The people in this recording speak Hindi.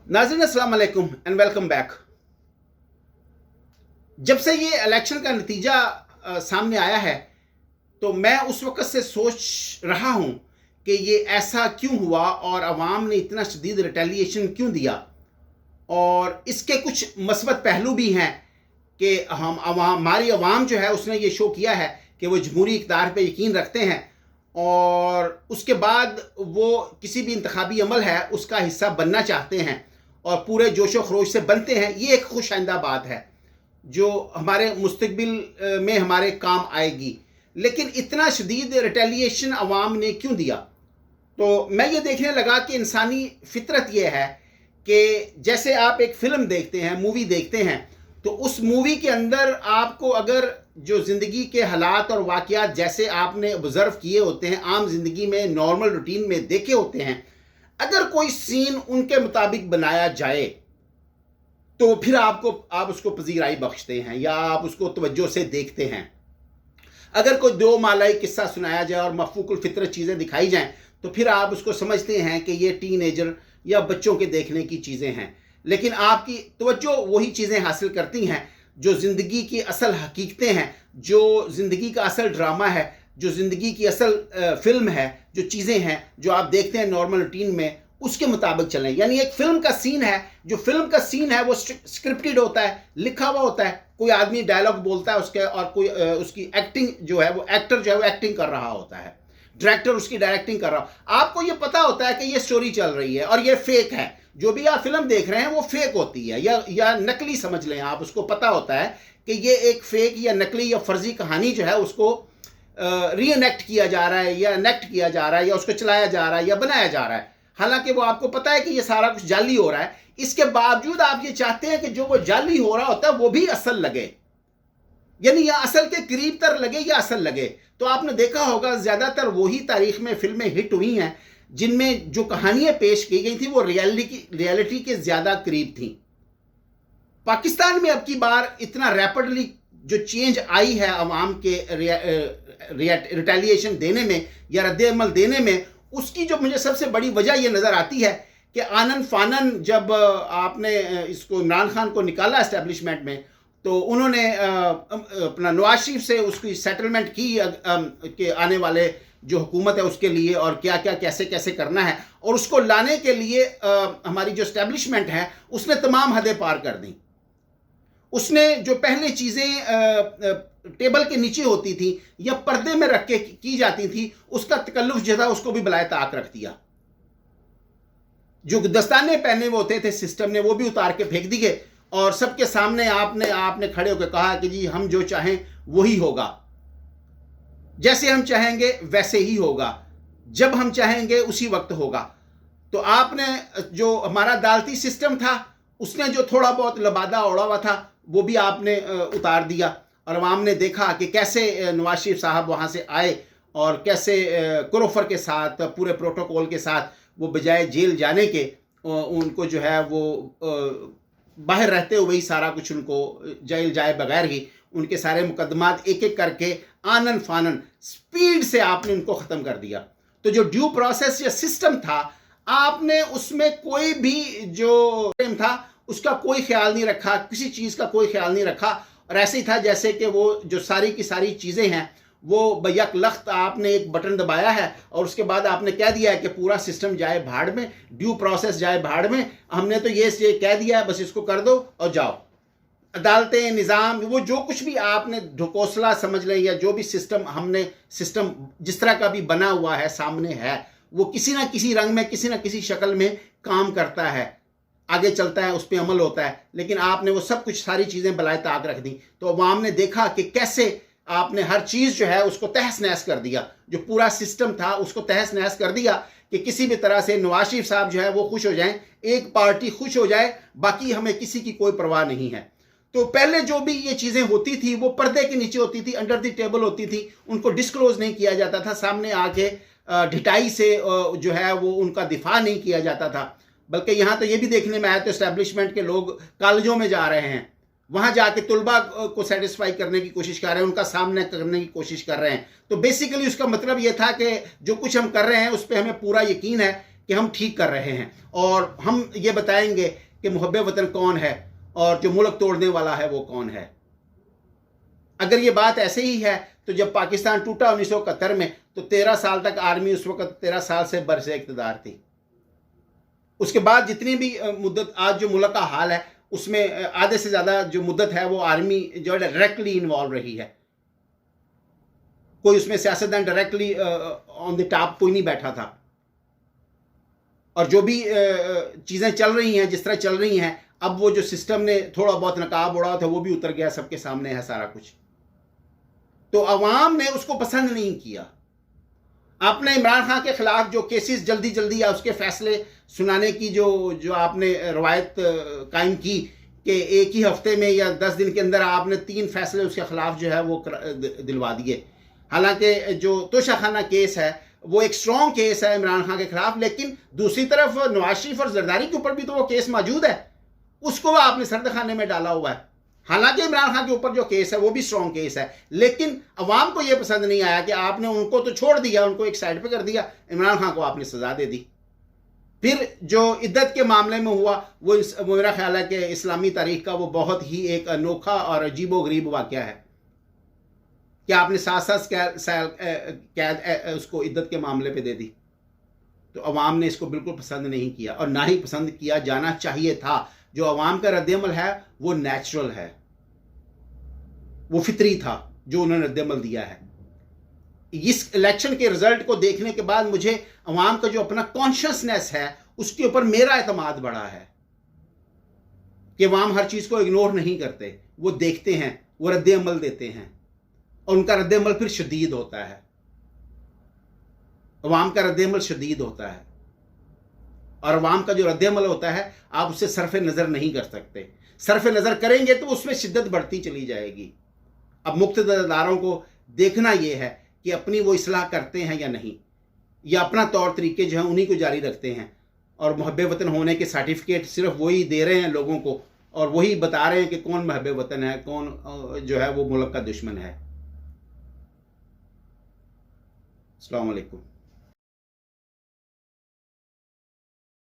नाज़रीन अस्सलाम वालेकुम एंड वेलकम बैक। जब से ये इलेक्शन का नतीजा सामने आया है तो मैं उस वक़्त से सोच रहा हूँ कि ये ऐसा क्यों हुआ और अवाम ने इतना शदीद रिटेलिएशन क्यों दिया, और इसके कुछ मस्बत पहलू भी हैं कि हमारी अवाम जो है उसने ये शो किया है कि वो जमहूरी इक़्तिदार पे यकीन रखते हैं और उसके बाद वो किसी भी इंतखाबी अमल है उसका हिस्सा बनना चाहते हैं और पूरे जोशो खरोश से बनते हैं। ये एक खुश आइंदा बात है जो हमारे मुस्तकबिल में हमारे काम आएगी। लेकिन इतना शदीद रिटेलिएशन अवाम ने क्यों दिया? तो मैं ये देखने लगा कि इंसानी फितरत ये है कि जैसे आप एक फ़िल्म देखते हैं, मूवी देखते हैं, तो उस मूवी के अंदर आपको अगर जो ज़िंदगी के हालात और वाक़यात जैसे आपने ऑब्ज़र्व किए होते हैं, आम ज़िंदगी में नॉर्मल रूटीन में देखे होते हैं, अगर कोई सीन उनके मुताबिक बनाया जाए तो फिर आप उसको पजीराई बख्शते हैं या आप उसको तवज्जो से देखते हैं। अगर कोई दो मालाई किस्सा सुनाया जाए और मफूकुल फितरत चीज़ें दिखाई जाएं तो फिर आप उसको समझते हैं कि ये टीनेजर या बच्चों के देखने की चीज़ें हैं। लेकिन आपकी तवज्जो वही चीज़ें हासिल करती हैं जो ज़िंदगी की असल हकीकतें हैं, जो ज़िंदगी का असल ड्रामा है, जो ज़िंदगी की असल फ़िल्म है, जो चीज़ें हैं जो आप देखते हैं नॉर्मल रूटीन में, उसके मुताबिक चलें। यानी एक फ़िल्म का सीन है, जो फ़िल्म का सीन है वो स्क्रिप्टेड होता है, लिखा हुआ होता है। कोई आदमी डायलॉग बोलता है उसके और कोई उसकी एक्टिंग जो है वो एक्टर जो है वो एक्टिंग कर रहा होता है, डायरेक्टर उसकी डायरेक्टिंग कर रहा हो। आपको ये पता होता है कि ये स्टोरी चल रही है और ये फेक है, जो भी आप फिल्म देख रहे हैं वो फेक होती है या नकली समझ लें आप। उसको पता होता है कि ये एक फेक या नकली या फर्जी कहानी जो है उसको रीएनेक्ट किया जा रहा है या नेक्ट किया जा रहा है या उसको चलाया जा रहा है या बनाया जा रहा है। हालांकि वो आपको पता है कि ये सारा कुछ जाली हो रहा है, इसके बावजूद आप ये चाहते हैं कि जो वो जाली हो रहा होता है वो भी असल लगे, यानी या असल के करीब तर लगे या असल लगे। तो आपने देखा होगा ज़्यादातर वही तारीख में फिल्में हिट हुई हैं जिनमें जो कहानियां पेश की गई थी वो रियलिटी के ज़्यादा करीब थी। पाकिस्तान में अब की बार इतना रैपिडली जो चेंज आई है अवाम के रिटेलिएशन देने में या रद्द-ए-अमल देने में, उसकी जो मुझे सबसे बड़ी वजह ये नज़र आती है कि आनन फानन जब आपने इसको इमरान खान को निकाला एस्टेब्लिशमेंट में तो उन्होंने अपना नवाज शरीफ से उसकी सेटलमेंट की कि आने वाले जो हुकूमत है उसके लिए और क्या क्या कैसे कैसे करना है, और उसको लाने के लिए हमारी जो एस्टेब्लिशमेंट है उसने तमाम हदें पार कर दी। उसने जो पहले चीज़ें टेबल के नीचे होती थी या पर्दे में रख के की जाती थी उसका तकल्लुफ जो था उसको भी बलाए ताक रख दिया। जो दस्ताने पहने हुए होते थे सिस्टम ने वो भी उतार के फेंक दिए और सबके सामने आपने खड़े होकर कहा कि जी हम जो चाहें वही होगा, जैसे हम चाहेंगे वैसे ही होगा, जब हम चाहेंगे उसी वक्त होगा। तो आपने जो हमारा अदालती सिस्टम था उसने जो थोड़ा बहुत लबादा ओढ़ा हुआ था वो भी आपने उतार दिया और अवाम ने देखा कि कैसे नवाज शरीफ साहब वहाँ से आए और कैसे कुरफर के साथ पूरे प्रोटोकॉल के साथ वो बजाय जेल जाने के उनको जो है वो बाहर रहते हुए ही सारा कुछ उनको जेल जाए बगैर ही उनके सारे मुकदमात एक एक करके आनन फानन स्पीड से आपने उनको ख़त्म कर दिया। तो जो ड्यू प्रोसेस या सिस्टम था आपने उसमें कोई भी जो था उसका कोई ख्याल नहीं रखा, किसी चीज़ का कोई ख्याल नहीं रखा, और ऐसे ही था जैसे कि वो जो सारी की सारी चीज़ें हैं वो बैक लख्त आपने एक बटन दबाया है और उसके बाद आपने कह दिया है कि पूरा सिस्टम जाए भाड़ में, ड्यू प्रोसेस जाए भाड़ में, हमने तो ये कह दिया है बस इसको कर दो और जाओ। अदालतें, निज़ाम, वो जो कुछ भी आपने ढकोसला समझ लें या जो भी सिस्टम जिस तरह का भी बना हुआ है सामने है वो किसी ना किसी रंग में किसी ना किसी शक्ल में काम करता है, आगे चलता है, उस पर अमल होता है। लेकिन आपने वो सब कुछ सारी चीज़ें बलाए ताक रख दी। तो अवाम ने देखा कि कैसे आपने हर चीज़ जो है उसको तहस नहस कर दिया, जो पूरा सिस्टम था उसको तहस नहस कर दिया कि किसी भी तरह से नवाज शरीफ साहब जो है वो खुश हो जाएं, एक पार्टी खुश हो जाए, बाकी हमें किसी की कोई परवाह नहीं है। तो पहले जो भी ये चीज़ें होती थी वो पर्दे के नीचे होती थी, अंडर द टेबल होती थी, उनको डिस्क्लोज नहीं किया जाता था, सामने आके ढिठाई से जो है वो उनका दिफा नहीं किया जाता था। बल्कि यहाँ तो ये भी देखने में आया तो एस्टेब्लिशमेंट के लोग कॉलेजों में जा रहे हैं, वहाँ जाके तुलबा को सेटिस्फाई करने की कोशिश कर रहे हैं, उनका सामना करने की कोशिश कर रहे हैं। तो बेसिकली उसका मतलब ये था कि जो कुछ हम कर रहे हैं उस पर हमें पूरा यकीन है कि हम ठीक कर रहे हैं और हम ये बताएंगे कि मुहब्बे वतन कौन है और जो मुल्क तोड़ने वाला है वो कौन है। अगर ये बात ऐसे ही है तो जब पाकिस्तान टूटा 1971 में तो 13 साल तक आर्मी उस वक्त 13 साल से बरसे इक़्तिदार थी। उसके बाद जितनी भी मुद्दत आज जो मुल्क का हाल है उसमें आधे से ज़्यादा जो मुद्दत है वो आर्मी जो डायरेक्टली इन्वॉल्व रही है। कोई उसमें सियासतदान डायरेक्टली ऑन द टॉप कोई नहीं बैठा था। और जो भी चीज़ें चल रही हैं जिस तरह चल रही हैं, अब वो जो सिस्टम ने थोड़ा बहुत नकाब उड़ा था वो भी उतर गया, सबके सामने है सारा कुछ। तो अवाम ने उसको पसंद नहीं किया। आपने इमरान खान के खिलाफ जो केसेस जल्दी जल्दी या उसके फैसले सुनाने की जो आपने रवायत कायम की कि एक ही हफ्ते में या 10 दिन के अंदर आपने 3 फैसले उसके खिलाफ जो है वो दिलवा दिए। हालांकि जो तोशाखाना केस है वो एक स्ट्रॉन्ग केस है इमरान खान के खिलाफ, लेकिन दूसरी तरफ नवाज शरीफ और जरदारी के ऊपर भी तो वो केस मौजूद है, उसको आपने सर्द खाने में डाला हुआ है। हालांकि इमरान खान के ऊपर जो केस है वो भी स्ट्रॉन्ग केस है, लेकिन अवाम को यह पसंद नहीं आया कि आपने उनको तो छोड़ दिया, उनको एक साइड पे कर दिया, इमरान खान को आपने सजा दे दी। फिर जो इद्दत के मामले में हुआ वो मेरा ख्याल है कि इस्लामी तारीख का वो बहुत ही एक अनोखा और अजीबो गरीब वाक़या है कि आपने 7 साल कैद उसको इद्दत के मामले पे दे दी। तो अवाम ने इसको बिल्कुल पसंद नहीं किया और ना ही पसंद किया जाना चाहिए था। जो अवाम का रद्दअमल है वो नेचुरल है, वो फितरी था जो उन्होंने रद्दअमल दिया है। इस इलेक्शन के रिजल्ट को देखने के बाद मुझे अवाम का जो अपना कॉन्शियसनेस है उसके ऊपर मेरा एतमाद बढ़ा है कि अवाम हर चीज़ को इग्नोर नहीं करते, वो देखते हैं, वो रद्दअमल देते हैं और उनका रद्दअमल फिर शदीद होता है। अवाम का रद्दअमल शदीद होता है और अवाम का जो रद्दअमल होता है आप उससे सरफ़े नज़र नहीं कर सकते। सरफ़े नज़र करेंगे तो उसमें शिद्दत बढ़ती चली जाएगी। अब मुक़्तदारों को देखना यह है कि अपनी वो इस्लाह करते हैं या नहीं, या अपना तौर तरीके जो हैं उन्हीं को जारी रखते हैं और मुहब्बे वतन होने के सर्टिफिकेट सिर्फ वही दे रहे हैं लोगों को और वही बता रहे हैं कि कौन मुहब्बे वतन है, कौन जो है वो मुल्क का दुश्मन है। अस्सलाम वालेकुम।